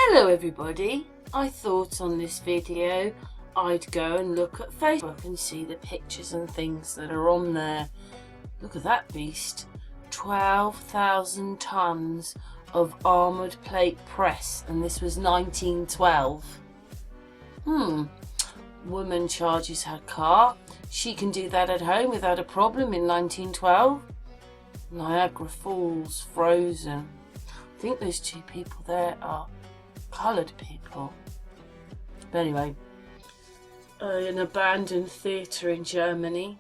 Hello everybody, I thought on this video I'd go and look at Facebook and see the pictures and things that are on there. Look at that beast, 12,000 tons of armoured plate press, and this was 1912. Woman charges her car, she can do that at home without a problem in 1912. Niagara Falls frozen. I think those two people there are coloured people. But anyway, an abandoned theatre in Germany.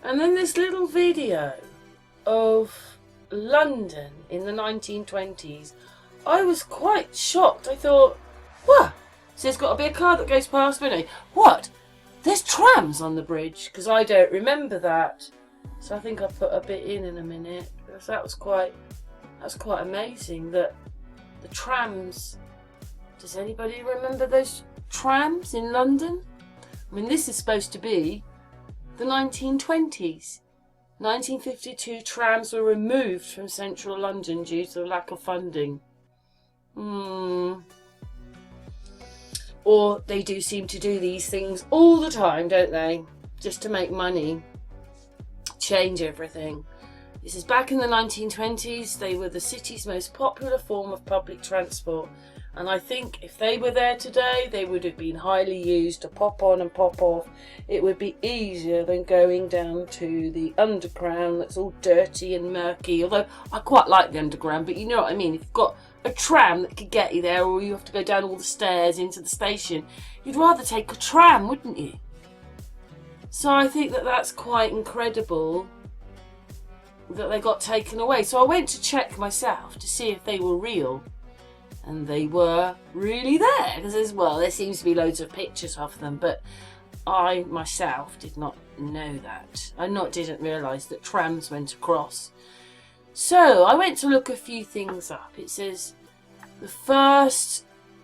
And then this little video of London in the 1920s. I was quite shocked. I thought, what? So there's got to be a car that goes past me. What? There's trams on the bridge? Because I don't remember that. So I think I'll put a bit in a minute. Because that's quite amazing that the trams. Does anybody remember those trams in London? I mean, this is supposed to be the 1920s. 1952 trams were removed from central London due to the lack of funding. Or they do seem to do these things all the time, don't they? Just to make money. Change everything. This is back in the 1920s. They were the city's most popular form of public transport. And I think if they were there today, they would have been highly used to pop on and pop off. It would be easier than going down to the underground that's all dirty and murky. Although I quite like the underground, but you know what I mean. If you've got a tram that could get you there, or you have to go down all the stairs into the station, you'd rather take a tram, wouldn't you? So I think that that's quite incredible that they got taken away. So I went to check myself to see if they were real. And they were really there, because there seems to be loads of pictures of them, but I myself did not know that. I didn't realise that trams went across. So I went to look a few things up. It says the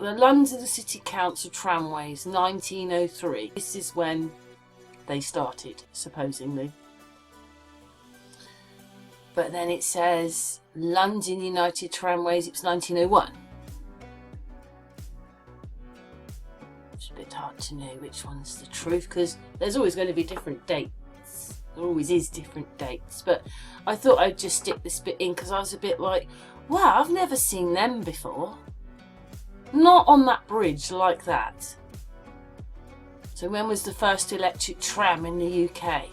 London City Council tramways, 1903. This is when they started, supposedly. But then it says London United Tramways, it was 1901. It's a bit hard to know which one's the truth, because there's always going to be different dates. There always is different dates. But I thought I'd just stick this bit in because I was a bit like, wow, I've never seen them before. Not on that bridge like that. So when was the first electric tram in the UK?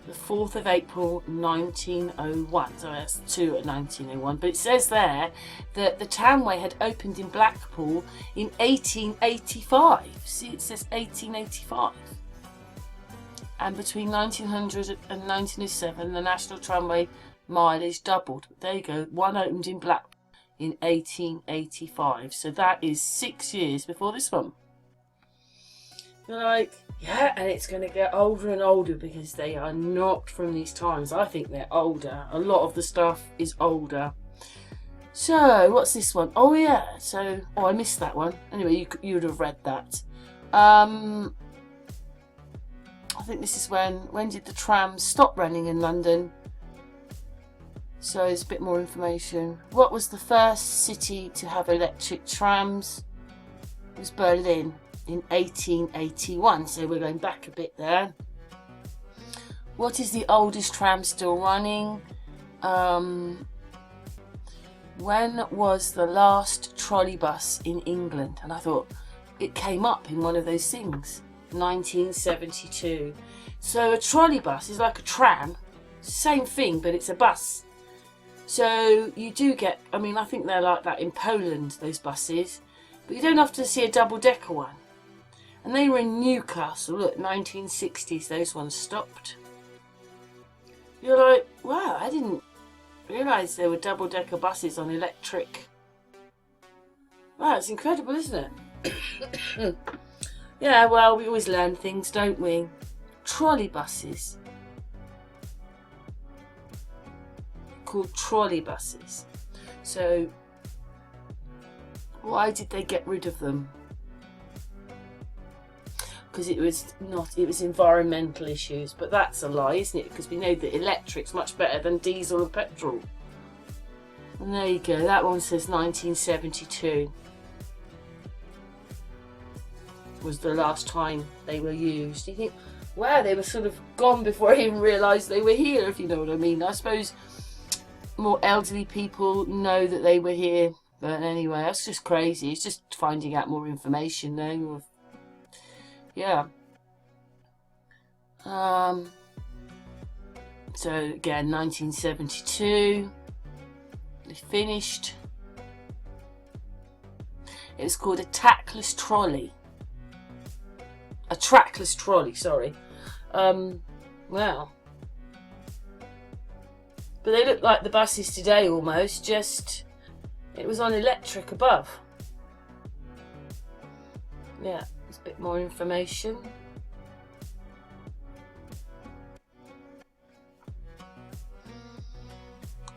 The 4th of April 1901, so that's 2 at 1901, but it says there that the tramway had opened in Blackpool in 1885. See, it says 1885. And between 1900 and 1907, the national tramway mileage doubled. But there you go, one opened in Blackpool in 1885, so that is 6 years before this one. You're like, yeah, and it's going to get older and older because they are not from these times. I think they're older. A lot of the stuff is older. So, what's this one? Oh, yeah. So, I missed that one. Anyway, you would have read that. I think this is when did the trams stop running in London? So, it's a bit more information. What was the first city to have electric trams? It was Berlin. In 1881, so we're going back a bit there. What is the oldest tram still running? When was the last trolley bus in England? And I thought it came up in one of those things, 1972. So a trolley bus is like a tram, same thing, but it's a bus. So you do get, I mean, I think they're like that in Poland, those buses, but you don't often see a double-decker one. And they were in Newcastle, look, 1960s, those ones stopped. You're like, wow, I didn't realise there were double-decker buses on electric. Wow, it's incredible, isn't it? Yeah, well, we always learn things, don't we? Trolley buses. Called trolley buses. So, why did they get rid of them? Because it was environmental issues, but that's a lie, isn't it? Because we know that electric's much better than diesel and petrol. And there you go, that one says 1972 was the last time they were used. You think, wow, they were sort of gone before I even realised they were here, if you know what I mean. I suppose more elderly people know that they were here, but anyway, that's just crazy. It's just finding out more information though. Yeah. So again, 1972, they finished. It was called a trackless trolley. A trackless trolley, sorry. Wow. But they look like the buses today almost, just it was on electric above. Yeah, there's a bit more information.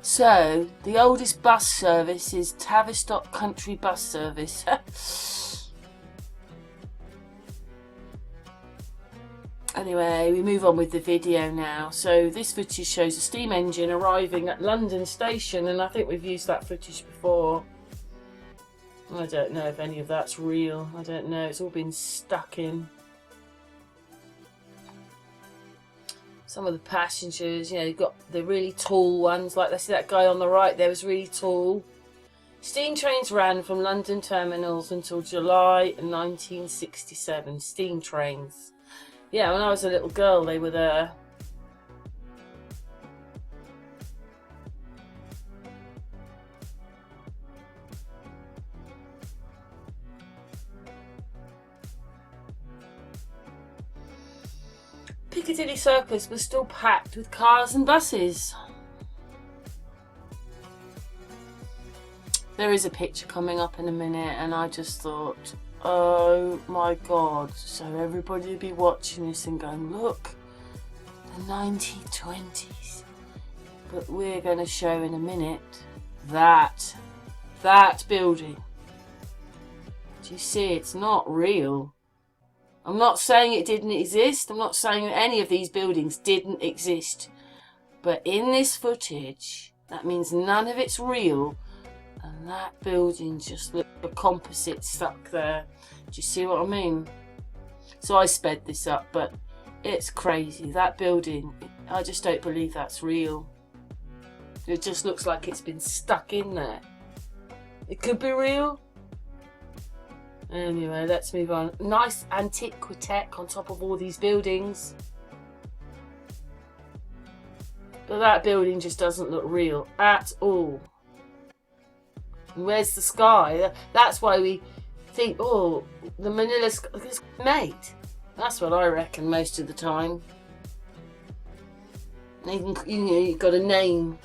So, the oldest bus service is Tavistock Country Bus Service. Anyway, we move on with the video now. So this footage shows a steam engine arriving at London Station, and I think we've used that footage before. I don't know if any of that's real. I don't know. It's all been stuck in. Some of the passengers, you know, you've got the really tall ones, like let's see that guy on the right there was really tall. Steam trains ran from London terminals until July 1967. Steam trains. Yeah, when I was a little girl, they were there. Piccadilly Circus was still packed with cars and buses. There is a picture coming up in a minute, and I just thought, oh my god, so everybody will be watching this and going, look, the 1920s. But we're going to show in a minute that building. Do you see? It's not real. I'm not saying it didn't exist. I'm not saying that any of these buildings didn't exist. But in this footage, that means none of it's real. And that building just looked like a composite stuck there. Do you see what I mean? So I sped this up, but it's crazy. That building, I just don't believe that's real. It just looks like it's been stuck in there. It could be real. Anyway, let's move on. Nice antique quartet on top of all these buildings. But that building just doesn't look real at all. Where's the sky? That's why we think, oh, the Manila sky is made. That's what I reckon most of the time. You've got to name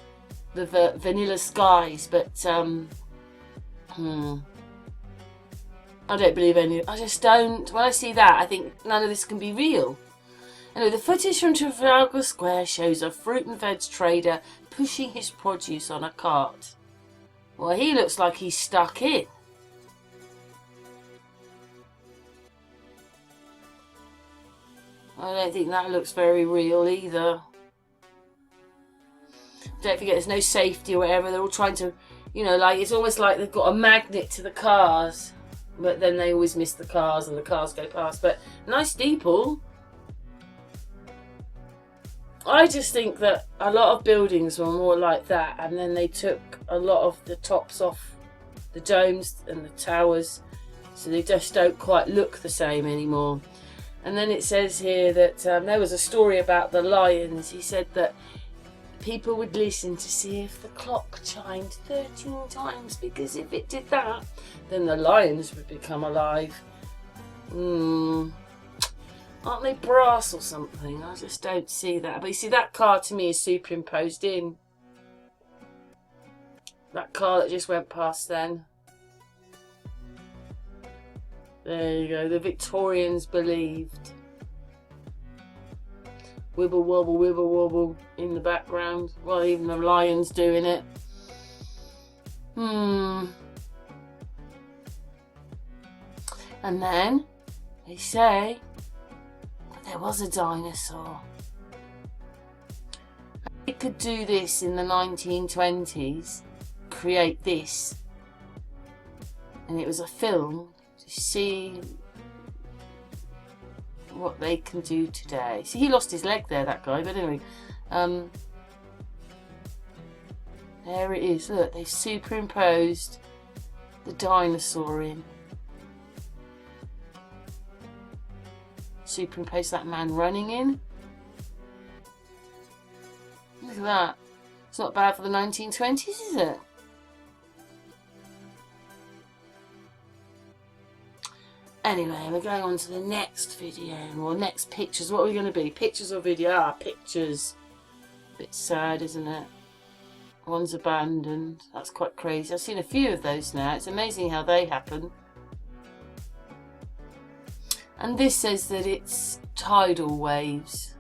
the vanilla skies, but I don't believe any. I just don't. When I see that, I think none of this can be real. Anyway, the footage from Trafalgar Square shows a fruit and veg trader pushing his produce on a cart. Well, he looks like he's stuck in. I don't think that looks very real either. Don't forget, there's no safety or whatever. They're all trying to, you know, like it's almost like they've got a magnet to the cars. But then they always miss the cars and the cars go past. But nice steeple. I just think that a lot of buildings were more like that, and then they took a lot of the tops off the domes and the towers, so they just don't quite look the same anymore. And then it says here that there was a story about the lions. He said that people would listen to see if the clock chimed 13 times, because if it did that, then the lions would become alive. Aren't they brass or something? I just don't see that. But you see, that car to me is superimposed in. That car that just went past then. There you go. The Victorians believed. Wibble wobble in the background. Well, even the lion's doing it. And then they say that there was a dinosaur. They could do this in the 1920s. create this, and it was a film to see what they can do today. See, he lost his leg there, that guy, but anyway, there it is. Look, they've superimposed the dinosaur in. Superimpose that man running in. Look at that. It's not bad for the 1920s, is it? Anyway, we're going on to the next video, or next pictures. What are we going to be? Pictures or video? Ah, pictures. Bit sad, isn't it? One's abandoned. That's quite crazy. I've seen a few of those now. It's amazing how they happen. And this says that it's tidal waves.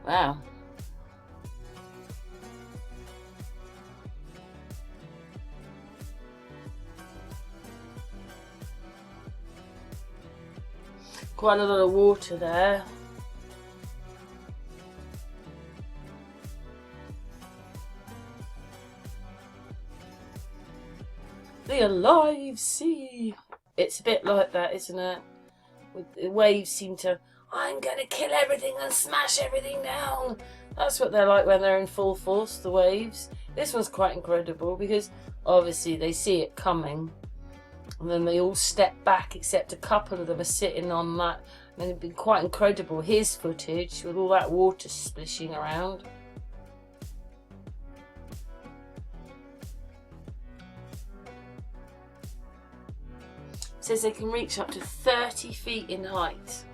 Wow. Quite a lot of water there. The alive sea. It's a bit like that, isn't it? With the waves seem to, I'm going to kill everything and smash everything down. That's what they're like when they're in full force, the waves. This one's quite incredible because obviously they see it coming. And then they all step back, except a couple of them are sitting on that. And it'd been quite incredible, his footage, with all that water splishing around. It says they can reach up to 30 feet in height.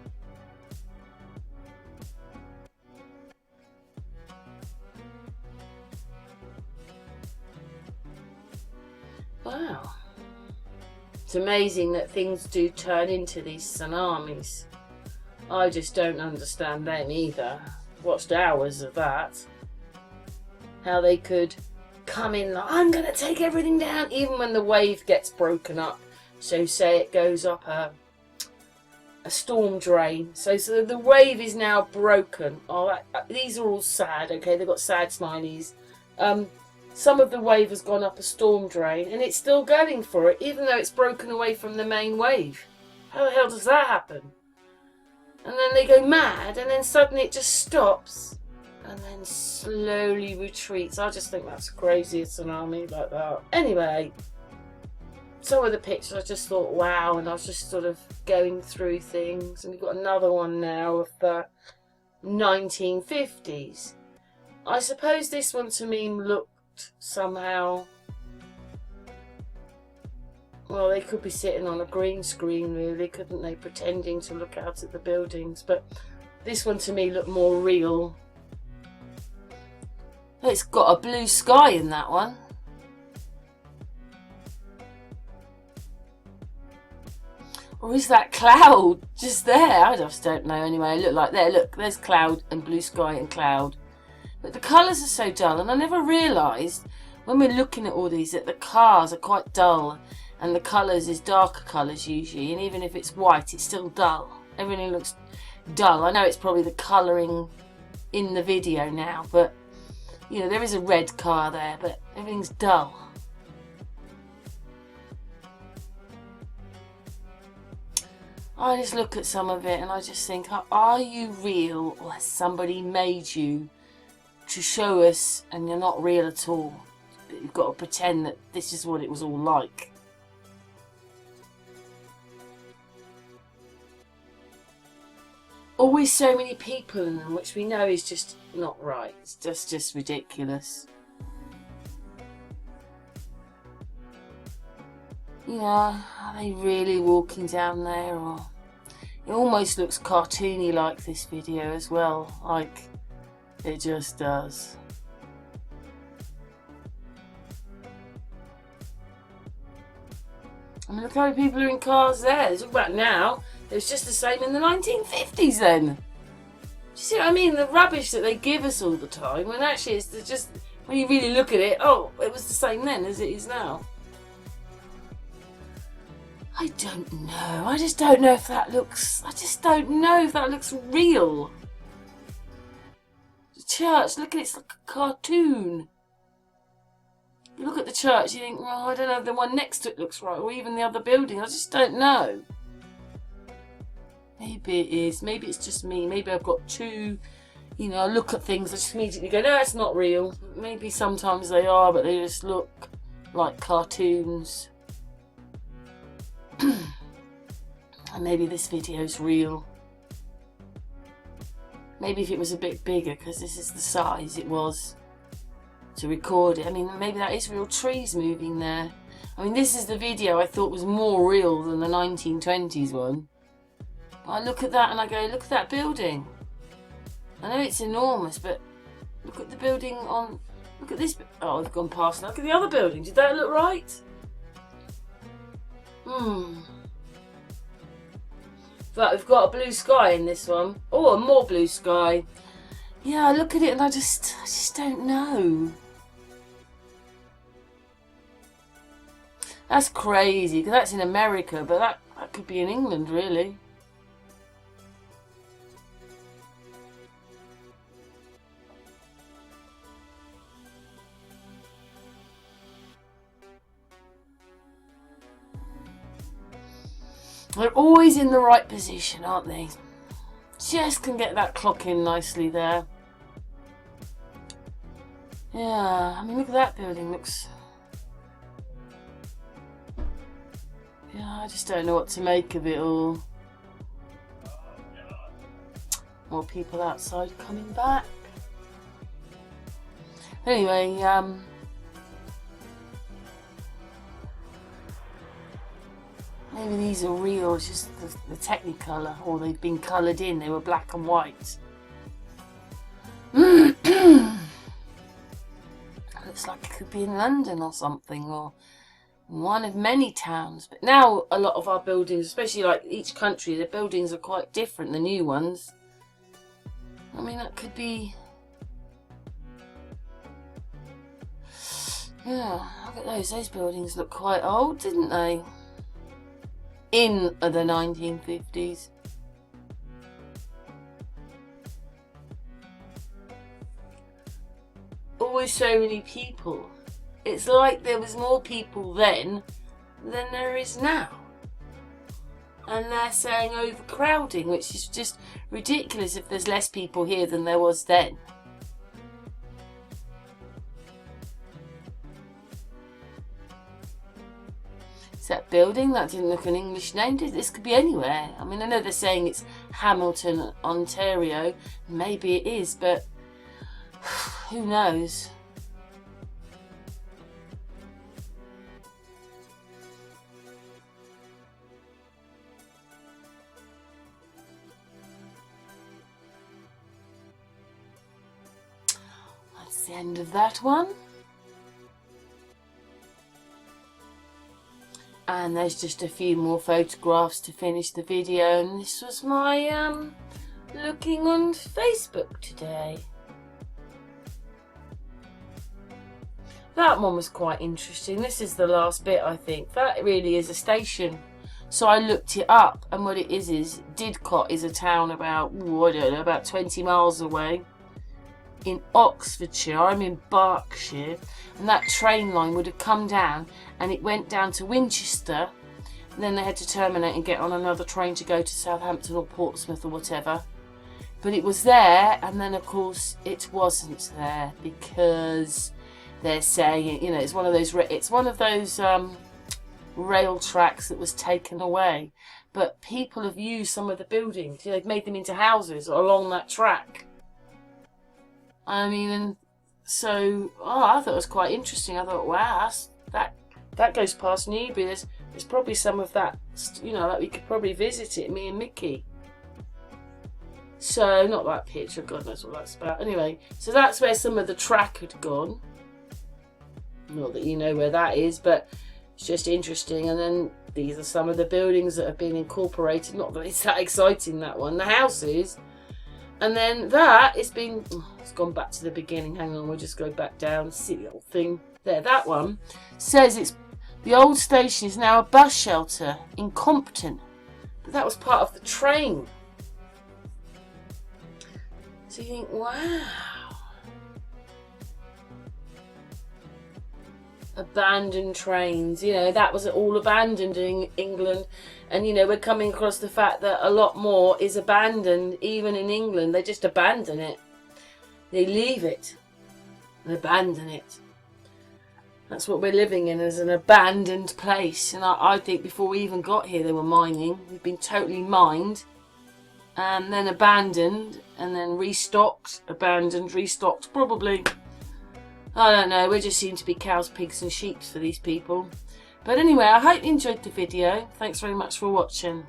Wow. It's amazing that things do turn into these tsunamis. I just don't understand them either. Watched hours of that. How they could come in like, I'm going to take everything down, even when the wave gets broken up. So say it goes up a storm drain. So the wave is now broken. Oh, these are all sad, okay? They've got sad smileys. Some of the wave has gone up a storm drain and it's still going for it, even though it's broken away from the main wave. How the hell does that happen? And then they go mad and then suddenly it just stops and then slowly retreats. I just think that's crazy, a tsunami like that. Anyway, some of the pictures I just thought, wow, and I was just sort of going through things. And we've got another one now of the 1950s. I suppose this one to me looked somehow, well, they could be sitting on a green screen really, couldn't they, pretending to look out at the buildings, but this one to me looked more real. It's got a blue sky in that one. Or is that cloud just there? I just don't know. Anyway, look like there, look, there's cloud and blue sky and cloud. But the colours are so dull, and I never realised when we're looking at all these that the cars are quite dull and the colours is darker colours usually, and even if it's white it's still dull. Everything looks dull. I know it's probably the colouring in the video now, but you know, there is a red car there, but everything's dull. I just look at some of it and I just think, are you real, or has somebody made you to show us and you're not real at all? But you've got to pretend that this is what it was all like. Always so many people in them, which we know is just not right. It's just ridiculous. You know, are they really walking down there? Or it almost looks cartoony like this video as well, like it just does. I mean, look how many people are in cars there. Talk about now. It was just the same in the 1950s then. Do you see what I mean? The rubbish that they give us all the time, when actually it's just, when you really look at it, oh, it was the same then as it is now. I don't know. I just don't know if that looks... I just don't know if that looks real. The church, look at it, it's like a cartoon. You look at the church, you think, well, I don't know if the one next to it looks right, or even the other building. I just don't know. Maybe it is. Maybe it's just me. Maybe I've got too... You know, I look at things, I just immediately go, no, it's not real. Maybe sometimes they are, but they just look like cartoons. And maybe this video's real. Maybe if it was a bit bigger, because this is the size it was to record it. I mean, maybe that is real trees moving there. I mean, this is the video I thought was more real than the 1920s one. But I look at that and I go, look at that building. I know it's enormous, but look at the building on... Look at this... Oh, I've gone past. Look at the other building. Did that look right? But we've got a blue sky in this one. Oh, and more blue sky. Yeah, I look at it and I just don't know. That's crazy, because that's in America, but that could be in England, really. They're always in the right position, aren't they? Just can get that clock in nicely there. Yeah, I mean, look at that building. Looks... Yeah, I just don't know what to make of it all. More people outside coming back. Anyway, maybe these are real, it's just the Technicolor, or they've been coloured in, they were black and white. Looks like it could be in London or something, or one of many towns. But now a lot of our buildings, especially like each country, the buildings are quite different, the new ones. I mean, that could be... Yeah, look at those buildings look quite old, didn't they? In the 1950s. Always so many people. It's like there was more people then than there is now. And they're saying overcrowding, which is just ridiculous if there's less people here than there was then. That building, that didn't look an English name, did it? This could be anywhere. I mean, I know they're saying it's Hamilton, Ontario. Maybe it is, but who knows? That's the end of that one. And there's just a few more photographs to finish the video, and this was my looking on Facebook today. That one was quite interesting. This is the last bit, I think. That really is a station. So I looked it up, and what it is Didcot is a town about, ooh, I don't know, about 20 miles away in Oxfordshire. I'm in Berkshire, and that train line would have come down and it went down to Winchester, and then they had to terminate and get on another train to go to Southampton or Portsmouth or whatever. But it was there, and then of course it wasn't there, because they're saying, you know, it's one of those rail tracks that was taken away, but people have used some of the buildings. You know, they've made them into houses along that track. I mean, and so, I thought it was quite interesting. I thought, wow, that goes past Newbury. There's probably some of that, you know, like we could probably visit it, me and Mickey. So, not that picture, God knows what that's about. Anyway, so that's where some of the track had gone. Not that you know where that is, but it's just interesting. And then these are some of the buildings that have been incorporated. Not that it's that exciting, that one. The houses. And then that it's been, it's gone back to the beginning. Hang on, we'll just go back down. Silly old thing. There, that one says it's The old station is now a bus shelter in Compton, but that was part of the train. So you think, wow. Abandoned trains, you know, that was all abandoned in England. And, you know, we're coming across the fact that a lot more is abandoned, even in England. They just abandon it. They leave it. And abandon it. That's what we're living in, as an abandoned place. And I think before we even got here, they were mining. We've been totally mined. And then abandoned. And then restocked. Abandoned, restocked, probably. I don't know. We just seem to be cows, pigs and sheep for these people. But anyway, I hope you enjoyed the video. Thanks very much for watching.